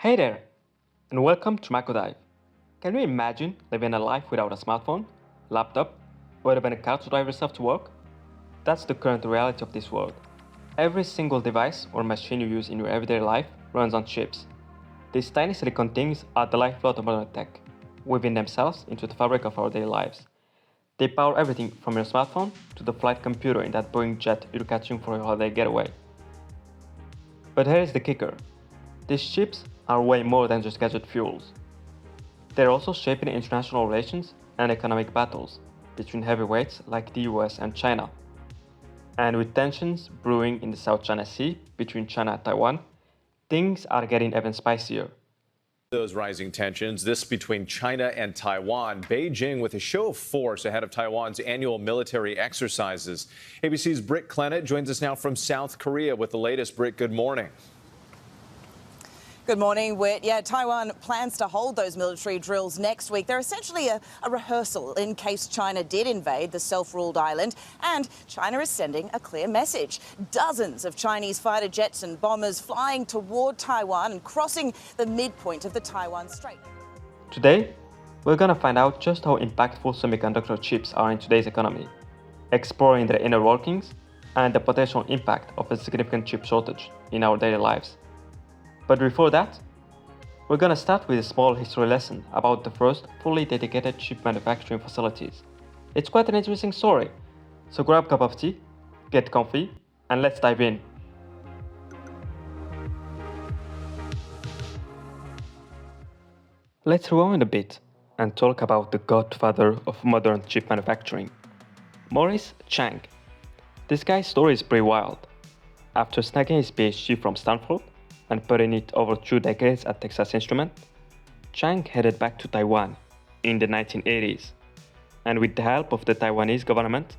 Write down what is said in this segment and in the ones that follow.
Hey there, and welcome to MACRODIVE. Can you imagine living a life without a smartphone, laptop, or even a car to drive yourself to work? That's the current reality of this world. Every single device or machine you use in your everyday life runs on chips. These tiny silicon things are the lifeblood of modern tech, weaving themselves into the fabric of our daily lives. They power everything from your smartphone to the flight computer in that Boeing jet you're catching for your holiday getaway. But here is the kicker. These chips are way more than just gadget fuels. They're also shaping international relations and economic battles between heavyweights like the US and China. And with tensions brewing in the South China Sea between China and Taiwan, things are getting even spicier. Those rising tensions, this between China and Taiwan. Beijing with a show of force ahead of Taiwan's annual military exercises. ABC's Britt Clennett joins us now from South Korea with the latest. Britt, good morning. Good morning, Whit. Yeah, Taiwan plans to hold those military drills next week. They're essentially a rehearsal in case China did invade the self-ruled island. And China is sending a clear message. Dozens of Chinese fighter jets and bombers flying toward Taiwan and crossing the midpoint of the Taiwan Strait. Today, we're gonna find out just how impactful semiconductor chips are in today's economy, exploring their inner workings and the potential impact of a significant chip shortage in our daily lives. But before that, we're gonna start with a small history lesson about the first fully dedicated chip manufacturing facilities. It's quite an interesting story, so grab a cup of tea, get comfy, and let's dive in. Let's rewind a bit and talk about the godfather of modern chip manufacturing, Maurice Chang. This guy's story is pretty wild. After snagging his PhD from Stanford and putting it over 2 decades at Texas Instruments, Chang headed back to Taiwan in the 1980s, and with the help of the Taiwanese government,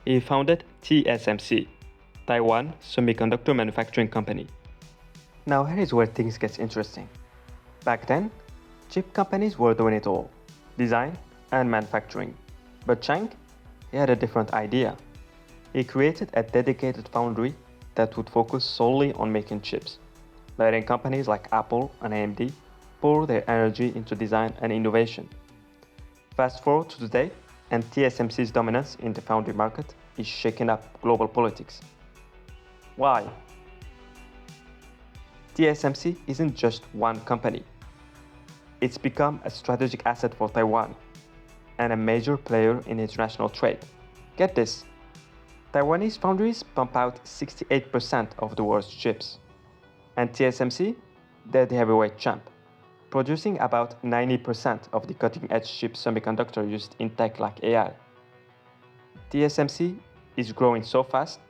he founded TSMC, Taiwan Semiconductor Manufacturing Company. Now here is where things get interesting. Back then, chip companies were doing it all, design and manufacturing. But Chang, he had a different idea. He created a dedicated foundry that would focus solely on making chips, letting companies like Apple and AMD pour their energy into design and innovation. Fast forward to today, and TSMC's dominance in the foundry market is shaking up global politics. Why? TSMC isn't just one company. It's become a strategic asset for Taiwan and a major player in international trade. Get this, Taiwanese foundries pump out 68% of the world's chips. And TSMC, they're the heavyweight champ, producing about 90% of the cutting-edge chip semiconductor used in tech like AI. TSMC is growing so fast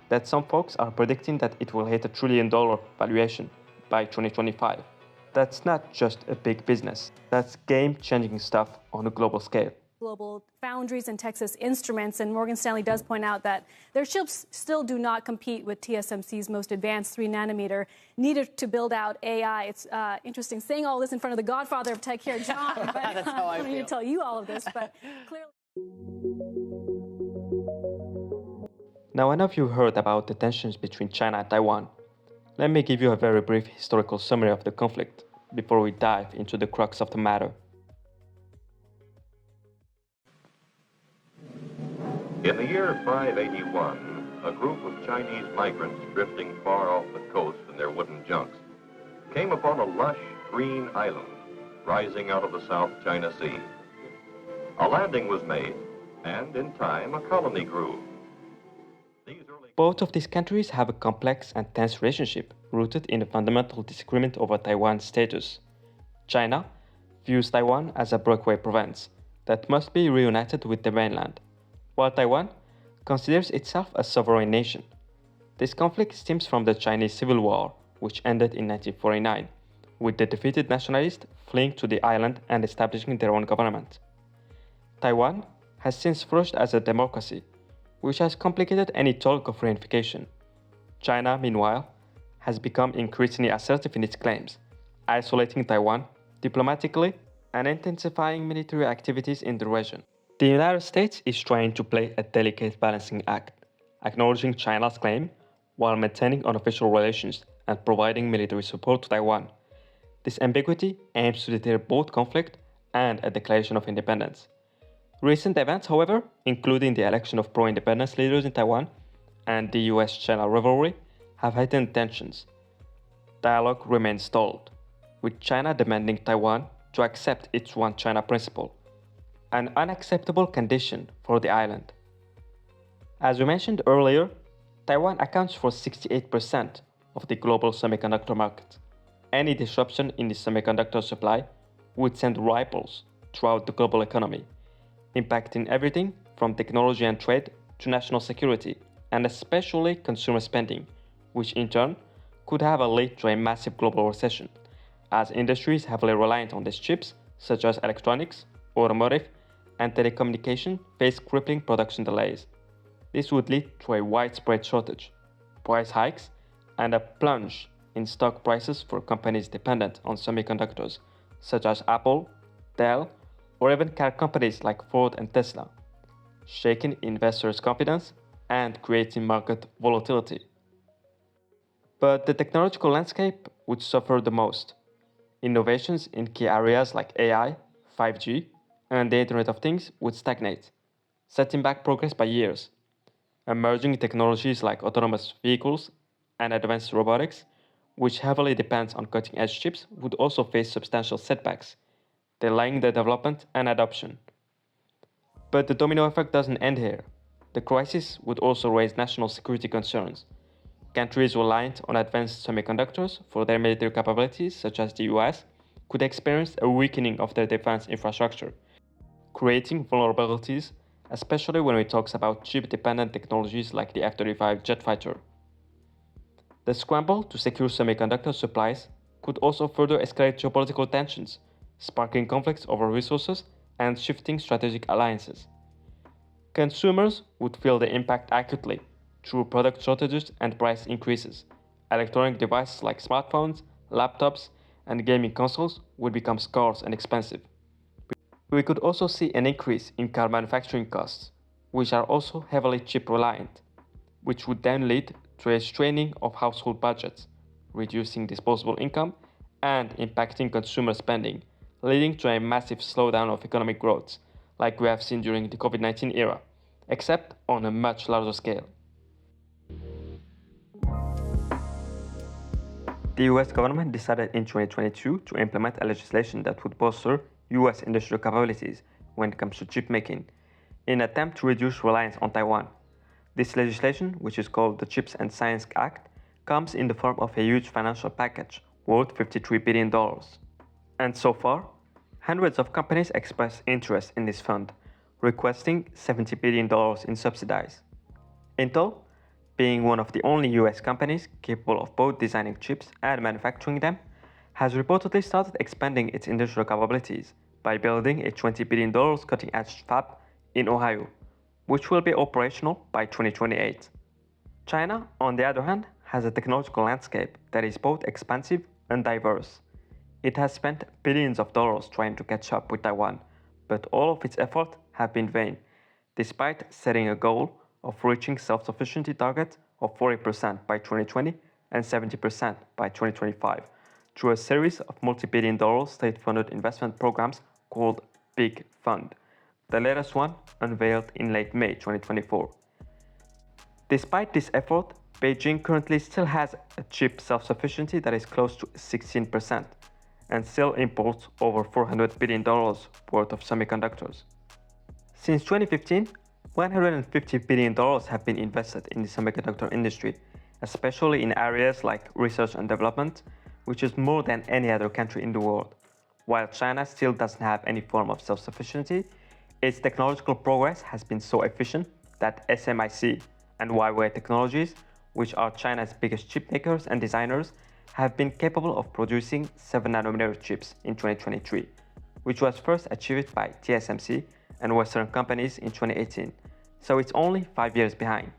that some folks are predicting that it will hit $1 trillion valuation by 2025. That's not just a big business, that's game-changing stuff on a global scale. Global foundries and Texas Instruments, and Morgan Stanley does point out that their chips still do not compete with TSMC's most advanced 3-nanometer needed to build out AI. It's interesting saying all this in front of the godfather of tech here, John. But, That's how I don't need to tell you all of this, but clearly. Now, I know you've heard about the tensions between China and Taiwan. Let me give you a very brief historical summary of the conflict before we dive into the crux of the matter. In the year 581, a group of Chinese migrants drifting far off the coast in their wooden junks came upon a lush green island rising out of the South China Sea. A landing was made, and in time a colony grew. Both of these countries have a complex and tense relationship rooted in a fundamental disagreement over Taiwan's status. China views Taiwan as a breakaway province that must be reunited with the mainland, while Taiwan considers itself a sovereign nation. This conflict stems from the Chinese Civil War, which ended in 1949, with the defeated nationalists fleeing to the island and establishing their own government. Taiwan has since flourished as a democracy, which has complicated any talk of reunification. China, meanwhile, has become increasingly assertive in its claims, isolating Taiwan diplomatically and intensifying military activities in the region. The United States is trying to play a delicate balancing act, acknowledging China's claim while maintaining unofficial relations and providing military support to Taiwan. This ambiguity aims to deter both conflict and a declaration of independence. Recent events, however, including the election of pro-independence leaders in Taiwan and the US-China rivalry, have heightened tensions. Dialogue remains stalled, with China demanding Taiwan to accept its One China principle, an unacceptable condition for the island. As we mentioned earlier, Taiwan accounts for 68% of the global semiconductor market. Any disruption in the semiconductor supply would send ripples throughout the global economy, impacting everything from technology and trade to national security, and especially consumer spending, which in turn could have a lead to a massive global recession, as industries heavily reliant on these chips, such as electronics, automotive, and telecommunication, face crippling production delays. This would lead to a widespread shortage, price hikes, and a plunge in stock prices for companies dependent on semiconductors, such as Apple, Dell, or even car companies like Ford and Tesla, shaking investors' confidence and creating market volatility. But the technological landscape would suffer the most. Innovations in key areas like AI, 5G, and the Internet of Things would stagnate, setting back progress by years. Emerging technologies like autonomous vehicles and advanced robotics, which heavily depends on cutting-edge chips, would also face substantial setbacks, delaying their development and adoption. But the domino effect doesn't end here. The crisis would also raise national security concerns. Countries reliant on advanced semiconductors for their military capabilities, such as the US, could experience a weakening of their defense infrastructure, creating vulnerabilities, especially when we talk about chip-dependent technologies like the F-35 jet fighter. The scramble to secure semiconductor supplies could also further escalate geopolitical tensions, sparking conflicts over resources and shifting strategic alliances. Consumers would feel the impact acutely through product shortages and price increases. Electronic devices like smartphones, laptops, and gaming consoles would become scarce and expensive. We could also see an increase in car manufacturing costs, which are also heavily chip reliant, which would then lead to a straining of household budgets, reducing disposable income and impacting consumer spending, leading to a massive slowdown of economic growth, like we have seen during the COVID-19 era, except on a much larger scale. The US government decided in 2022 to implement a legislation that would bolster US industrial capabilities when it comes to chip making, in an attempt to reduce reliance on Taiwan. This legislation, which is called the Chips and Science Act, comes in the form of a huge financial package worth $53 billion. And so far, hundreds of companies expressed interest in this fund, requesting $70 billion in subsidies. Intel, being one of the only US companies capable of both designing chips and manufacturing them, has reportedly started expanding its industrial capabilities by building a $20 billion cutting-edge fab in Ohio, which will be operational by 2028. China, on the other hand, has a technological landscape that is both expansive and diverse. It has spent billions of dollars trying to catch up with Taiwan, but all of its efforts have been vain, despite setting a goal of reaching self-sufficiency target of 40% by 2020 and 70% by 2025 through a series of multi-billion dollar state-funded investment programs called Big Fund, the latest one unveiled in late May 2024. Despite this effort, Beijing currently still has a chip self-sufficiency that is close to 16% and still imports over $400 billion worth of semiconductors. Since 2015, $150 billion have been invested in the semiconductor industry, especially in areas like research and development, which is more than any other country in the world. While China still doesn't have any form of self-sufficiency, its technological progress has been so efficient that SMIC and Huawei Technologies, which are China's biggest chip makers and designers, have been capable of producing 7nm chips in 2023, which was first achieved by TSMC and Western companies in 2018, so it's only 5 years behind.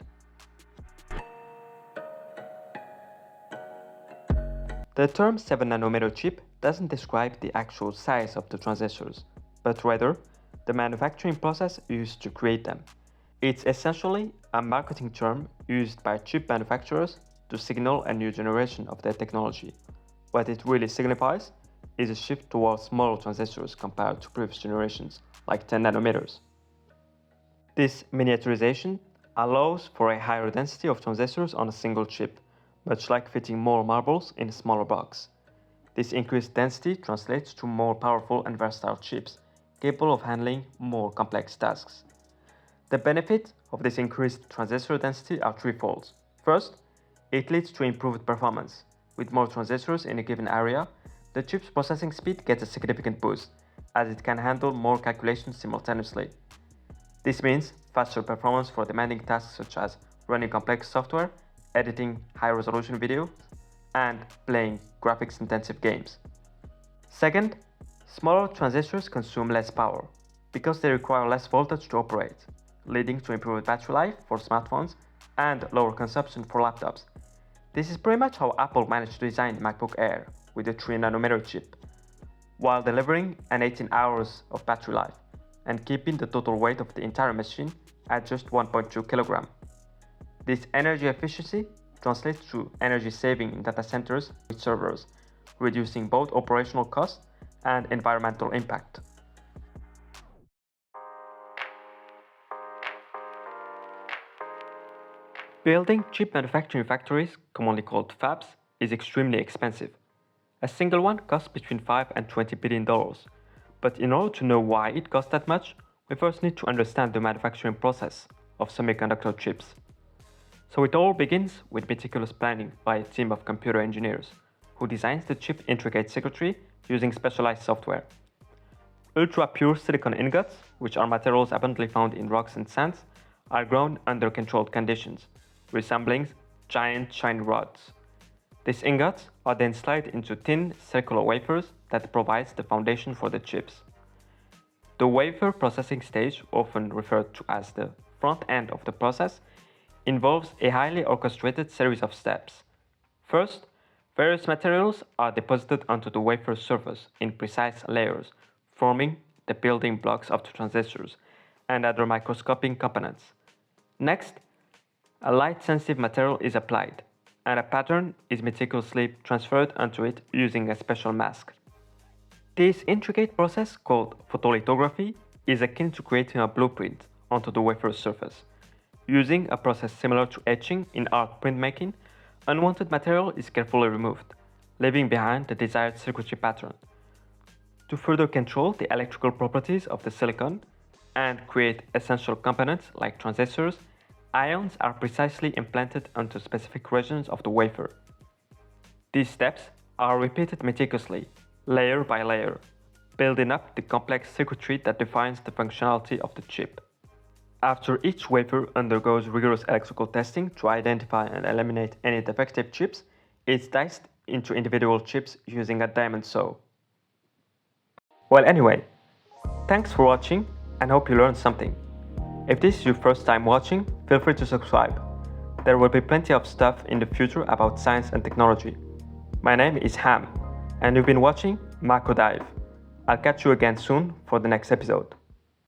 The term 7nm chip doesn't describe the actual size of the transistors, but rather the manufacturing process used to create them. It's essentially a marketing term used by chip manufacturers to signal a new generation of their technology. What it really signifies is a shift towards smaller transistors compared to previous generations, like 10 nanometers. This miniaturization allows for a higher density of transistors on a single chip, much like fitting more marbles in a smaller box. This increased density translates to more powerful and versatile chips, capable of handling more complex tasks. The benefits of this increased transistor density are threefold. First, it leads to improved performance. With more transistors in a given area, the chip's processing speed gets a significant boost, as it can handle more calculations simultaneously. This means faster performance for demanding tasks such as running complex software, editing high-resolution videos, and playing graphics-intensive games. Second, smaller transistors consume less power because they require less voltage to operate, leading to improved battery life for smartphones and lower consumption for laptops. This is pretty much how Apple managed to design the MacBook Air with a 3nm chip, while delivering an 18 hours of battery life and keeping the total weight of the entire machine at just 1.2 kg. This energy efficiency translates to energy saving in data centers with servers, reducing both operational costs and environmental impact. Building chip manufacturing factories, commonly called fabs, is extremely expensive. A single one costs between $5 and $20 billion. But in order to know why it costs that much, we first need to understand the manufacturing process of semiconductor chips. So it all begins with meticulous planning by a team of computer engineers who designs the chip's intricate circuitry using specialized software. Ultra-pure silicon ingots, which are materials abundantly found in rocks and sands, are grown under controlled conditions, resembling giant shiny rods. These ingots are then slid into thin circular wafers that provides the foundation for the chips. The wafer processing stage, often referred to as the front end of the process, involves a highly orchestrated series of steps. First, various materials are deposited onto the wafer surface in precise layers, forming the building blocks of the transistors and other microscopic components. Next, a light-sensitive material is applied, and a pattern is meticulously transferred onto it using a special mask. This intricate process, called photolithography, is akin to creating a blueprint onto the wafer surface. Using a process similar to etching in art printmaking, unwanted material is carefully removed, leaving behind the desired circuitry pattern. To further control the electrical properties of the silicon and create essential components like transistors, ions are precisely implanted onto specific regions of the wafer. These steps are repeated meticulously, layer by layer, building up the complex circuitry that defines the functionality of the chip. After each wafer undergoes rigorous electrical testing to identify and eliminate any defective chips, it's diced into individual chips using a diamond saw. Well, anyway, thanks for watching and hope you learned something. If this is your first time watching, feel free to subscribe. There will be plenty of stuff in the future about science and technology. My name is Ham, and you've been watching MACRODIVE. I'll catch you again soon for the next episode.